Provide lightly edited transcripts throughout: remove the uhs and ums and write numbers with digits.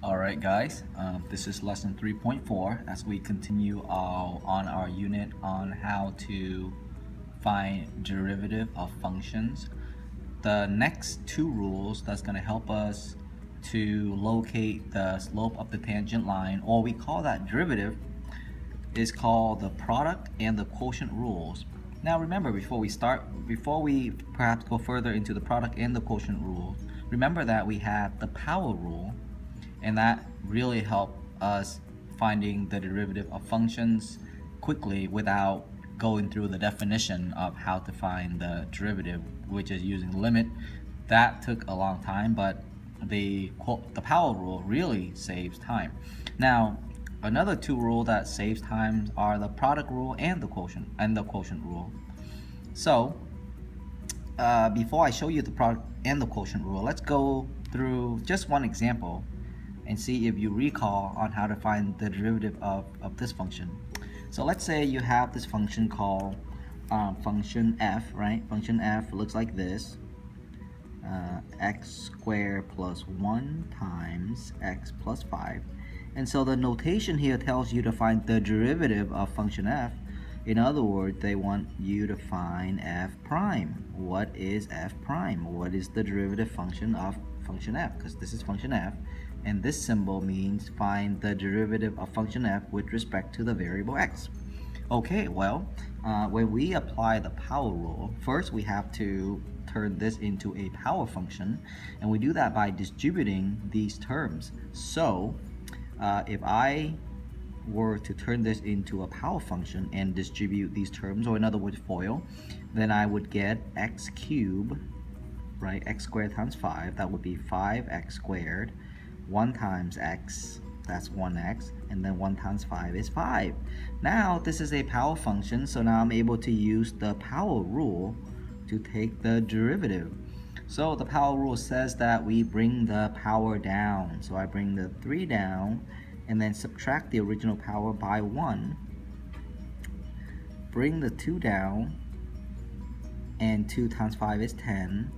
Alright guys, this is lesson 3.4 as we continue on our unit on how to find derivative of functions. The next two rules that's going to help us to locate the slope of the tangent line, or we call that derivative, is called the product and the quotient rules. Now remember, before we perhaps go further into the product and the quotient rules, remember that we have the power rule, and that really helped us finding the derivative of functions quickly without going through the definition of how to find the derivative, which is using the limit. That took a long time, but the power rule really saves time. Now, another two rules that saves time are the product rule and the quotient rule. So before I show you the product and the quotient rule, let's go through just one example and see if you recall on how to find the derivative of this function. So let's say you have this function called function f, right? Function f looks like this. X squared plus 1 times x plus 5. And so the notation here tells you to find the derivative of function f. In other words, they want you to find f prime. What is f prime? What is the derivative function of function f? Because this is function f, and this symbol means find the derivative of function f with respect to the variable x. Okay, well, when we apply the power rule, first we have to turn this into a power function, and we do that by distributing these terms. So if I were to turn this into a power function and distribute these terms, or in other words FOIL, then I would get x cubed, right, x squared times 5, that would be 5x squared, 1 times x, that's 1x, and then 1 times 5 is 5. Now this is a power function, so now I'm able to use the power rule to take the derivative. So the power rule says that we bring the power down. So I bring the 3 down and then subtract the original power by 1. Bring the 2 down, and 2 times 5 is 10.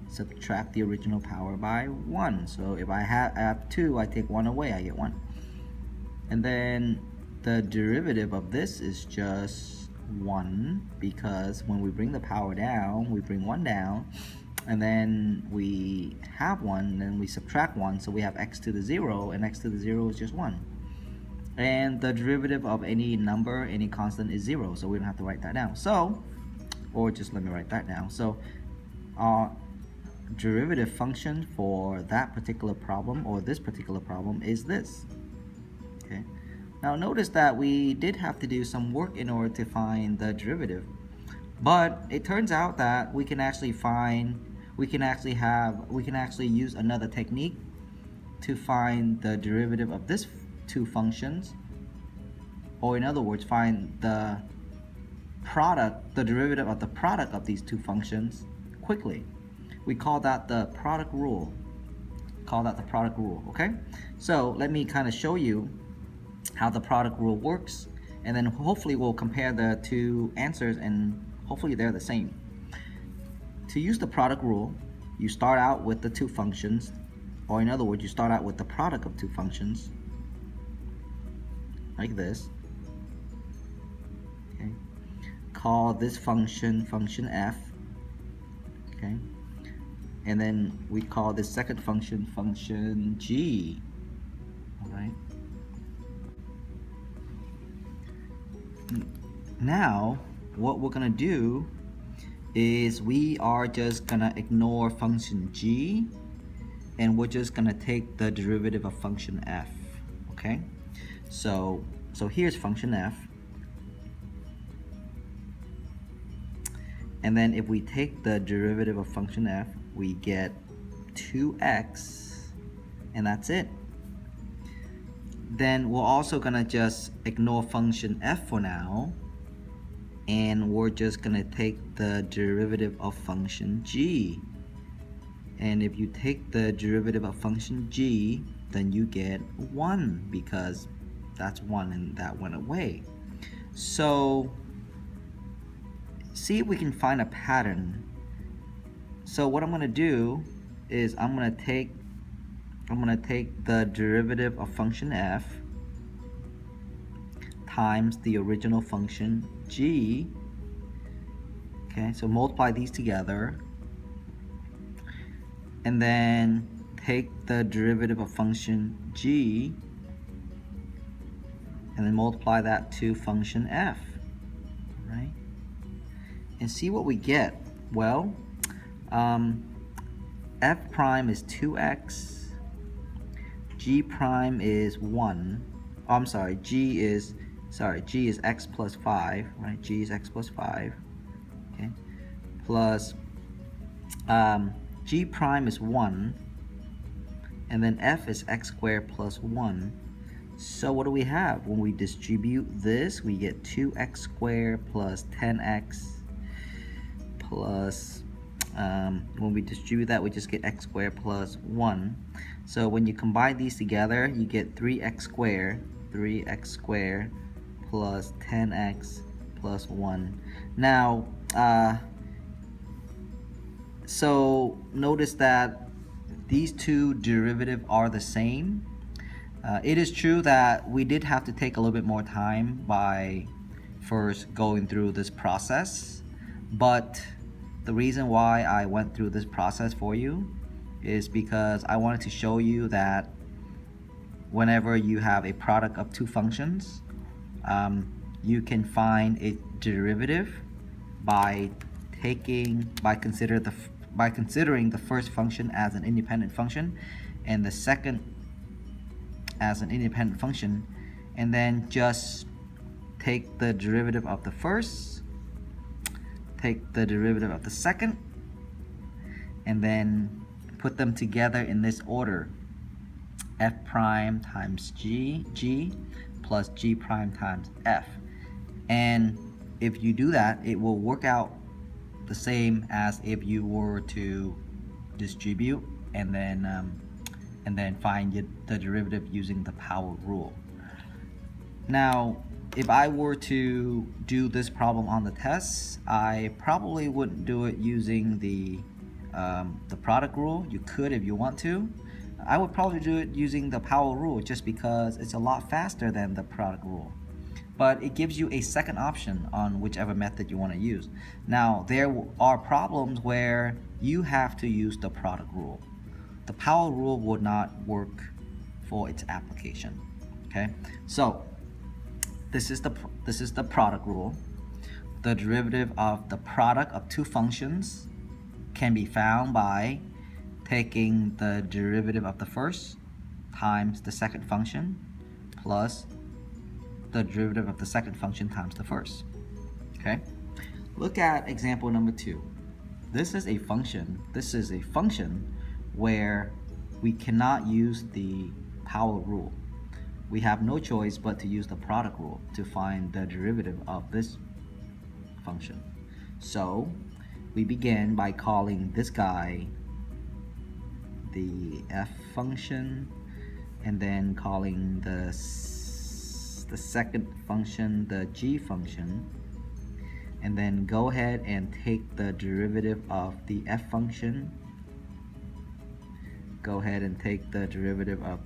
Subtract the original power by 1. So if I have 2, I take 1 away, I get 1. And then the derivative of this is just 1, because when we bring the power down, we bring 1 down, and then we have 1, then we subtract 1, so we have x to the 0, and x to the 0 is just 1. And the derivative of any number, any constant, is 0, so we don't have to write that down. So, or just let me write that down. So our derivative function for that particular problem, or this particular problem, is this. Okay. Now notice that we did have to do some work in order to find the derivative, but it turns out that we can actually use another technique to find the derivative of this two functions, or in other words, find the derivative of the product of these two functions quickly. We call that the product rule. Okay? So let me kind of show you how the product rule works, and then hopefully we'll compare the two answers and hopefully they're the same. To use the product rule, you start out with the two functions, or in other words, you start out with the product of two functions, like this. Okay. Call this function function f. Okay. And then we call this second function function g. All right. Now, what we're gonna do is we are just gonna ignore function g, and we're just gonna take the derivative of function f. Okay, so here's function f, and then if we take the derivative of function f, we get 2x, and that's it. Then we're also gonna just ignore function f for now, and we're just gonna take the derivative of function g. And if you take the derivative of function g, then you get 1, because that's 1 and that went away. So see if we can find a pattern. So what I'm gonna do is I'm gonna take I'm going to take the derivative of function f times the original function g. Okay, so multiply these together, and then take the derivative of function g, and then multiply that to function f, right? And see what we get. Well, f prime is 2x, g prime is 1. Oh, I'm sorry, g is x plus 5, right? G is x plus 5, okay? Plus g prime is 1, and then f is x squared plus 1. So what do we have? When we distribute this, we get 2x squared plus 10x plus, when we distribute that, we just get x squared plus 1. So when you combine these together, you get 3x squared plus 10x plus 1. Now, so notice that these two derivatives are the same. It is true that we did have to take a little bit more time by first going through this process, but the reason why I went through this process for you is because I wanted to show you that whenever you have a product of two functions, you can find a derivative by considering the first function as an independent function and the second as an independent function, and then just take the derivative of the first, take the derivative of the second, and then put them together in this order: f prime times g plus g prime times f. And if you do that, it will work out the same as if you were to distribute and then find the derivative using the power rule. Now, if I were to do this problem on the test, I probably wouldn't do it using the product rule. You could if you want to. I would probably do it using the power rule just because it's a lot faster than the product rule. But it gives you a second option on whichever method you want to use. Now, there are problems where you have to use the product rule. The power rule would not work for its application. Okay, so this is the product rule. The derivative of the product of two functions can be found by taking the derivative of the first times the second function plus the derivative of the second function times the first. Okay, look at example number 2. This is a function where we cannot use the power rule. We have no choice but to use the product rule to find the derivative of this function. So we begin by calling this guy the f function, and then calling the second function the g function, and then go ahead and take the derivative of the f function. Go ahead and take the derivative of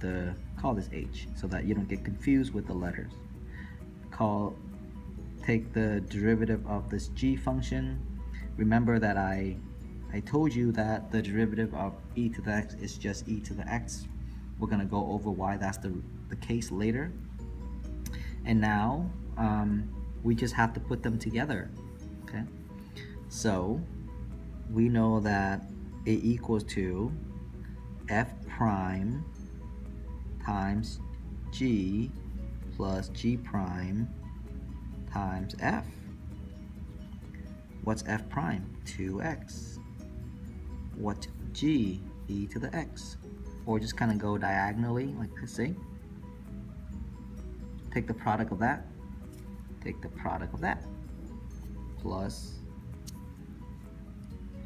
call this h so that you don't get confused with the letters. Take the derivative of this g function. Remember that I told you that the derivative of e to the x is just e to the x. We're going to go over why that's the case later. And now we just have to put them together. Okay, so we know that it equals to f prime times g plus g prime times f. What's f prime? 2x. What's g? E to the x. Or just kind of go diagonally like this, see? Take the product of that, take the product of that, plus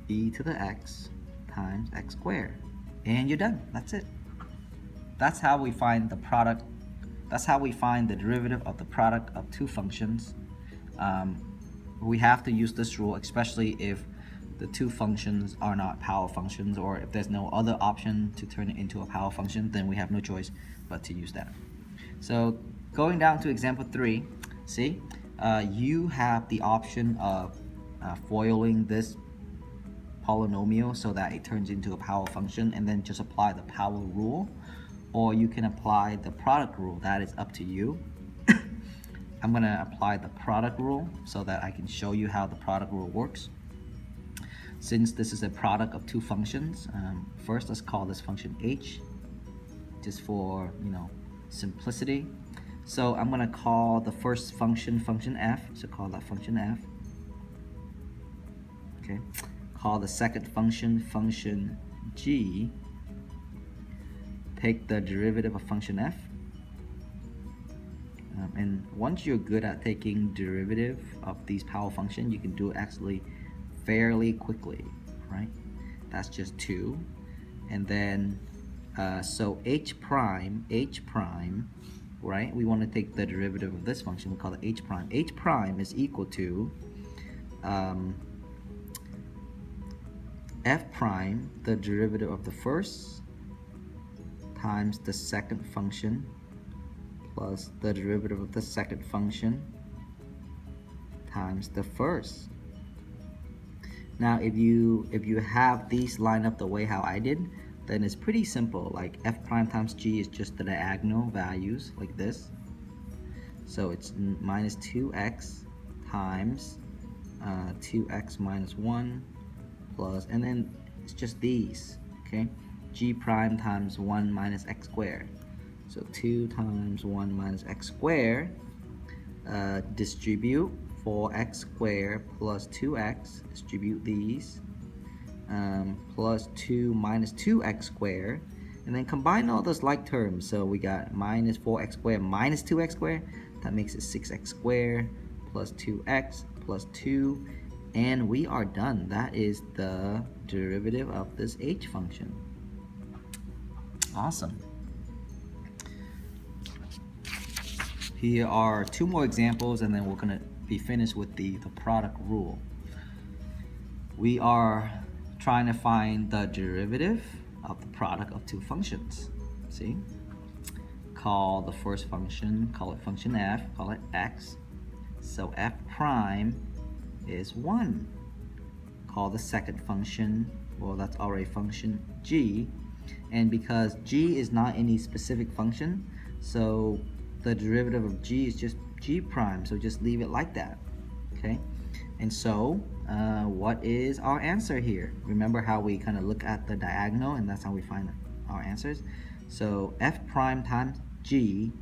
e to the x times x squared. And you're done. That's it. That's how we find the product. That's how we find the derivative of the product of two functions. We have to use this rule, especially if the two functions are not power functions, or if there's no other option to turn it into a power function, then we have no choice but to use that. So going down to example 3, see, you have the option of foiling this polynomial so that it turns into a power function and then just apply the power rule, or you can apply the product rule. That is up to you. I'm going to apply the product rule so that I can show you how the product rule works. Since this is a product of two functions, first let's call this function h, just for simplicity. So I'm going to call the first function function f, so call that function f. Okay. Call the second function function g. Take the derivative of function f. And once you're good at taking derivative of these power functions, you can do it actually fairly quickly, right? That's just 2. And then so h prime, right? We want to take the derivative of this function. We call it h prime. H prime is equal to f prime, the derivative of the first, times the second function, plus the derivative of the second function times the first. Now if you have these line up the way how I did, then it's pretty simple. Like f prime times g is just the diagonal values like this. So it's minus 2x times 2x minus 1 plus, and then it's just these, okay? G prime times 1 minus x squared. So 2 times 1 minus x squared, distribute 4x squared plus 2x, distribute these, plus 2 minus 2x squared, and then combine all those like terms. So we got minus 4x squared minus 2x squared, that makes it 6x squared plus 2x plus 2, and we are done. That is the derivative of this h function. Awesome. Here are 2 more examples, and then we're going to be finished with the product rule. We are trying to find the derivative of the product of two functions. See? Call the first function, call it function f, call it x. So f prime is 1. Call the second function, well, that's already function g. And because g is not any specific function, so the derivative of g is just g prime, so just leave it like that, okay? And so what is our answer here? Remember how we kind of look at the diagonal, and that's how we find our answers. So f prime times g,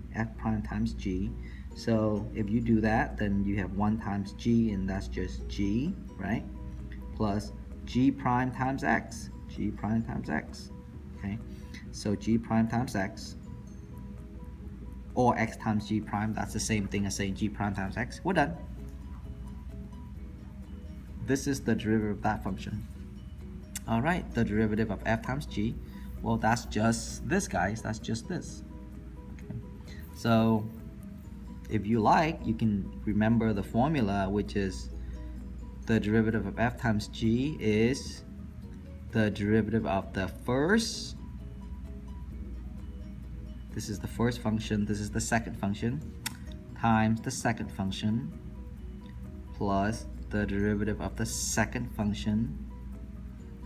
so if you do that, then you have 1 times g, and that's just g, right? Plus g prime times x, okay? So g prime times x, or x times g prime, that's the same thing as saying g prime times x. We're done. This is the derivative of that function. All right, the derivative of f times g, well, that's just this, guys. That's just this. Okay. So if you like, you can remember the formula, which is the derivative of f times g is the derivative of the first, this is the first function, this is the second function, times the second function, plus the derivative of the second function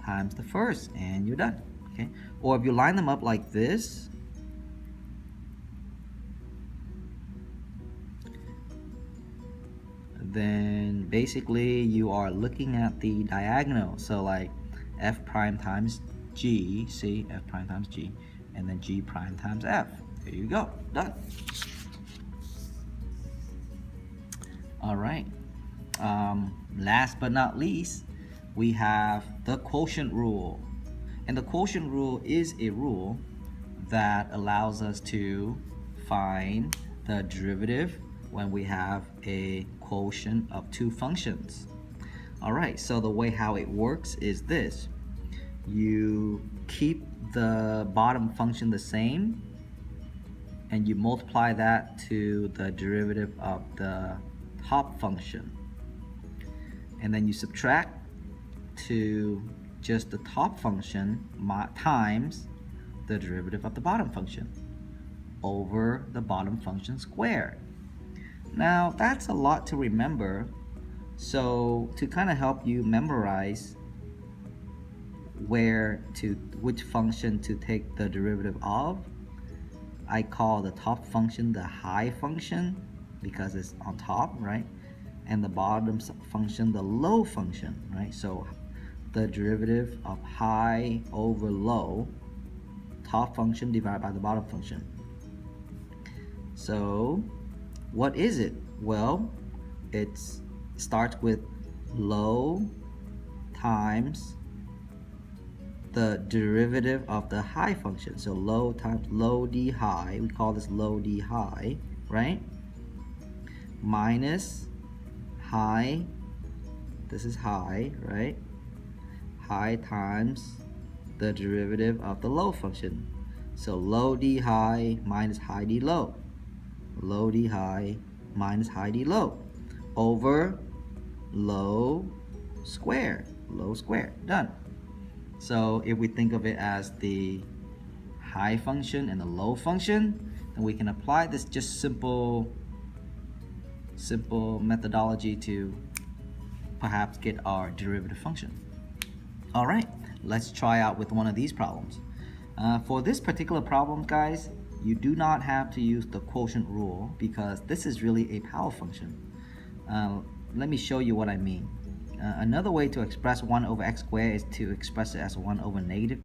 times the first, and you're done, okay? Or if you line them up like this, then basically you are looking at the diagonal. So like f prime times g, see, f prime times g, and then g prime times f. There you go, done. All right. Last but not least, we have the quotient rule. And the quotient rule is a rule that allows us to find the derivative when we have a quotient of two functions. All right, so the way how it works is this. You keep the bottom function the same, and you multiply that to the derivative of the top function. And then you subtract to just the top function times the derivative of the bottom function over the bottom function squared. Now that's a lot to remember, so to kind of help you memorize which function to take the derivative of, I call the top function the high function because it's on top, right? And the bottom function the low function, right? So the derivative of high over low, top function divided by the bottom function. So what is it? Well, it starts with low times the derivative of the high function. So low times low d high, we call this low d high, right? Minus high, this is high, right? High times the derivative of the low function. So low d high minus high d low. Low d high minus high d low over low square. Low square, done. So if we think of it as the high function and the low function, then we can apply this just simple methodology to perhaps get our derivative function. All right, let's try out with one of these problems. For this particular problem, guys, you do not have to use the quotient rule because this is really a power function. Let me show you what I mean. Another way to express 1 over x squared is to express it as 1 over negative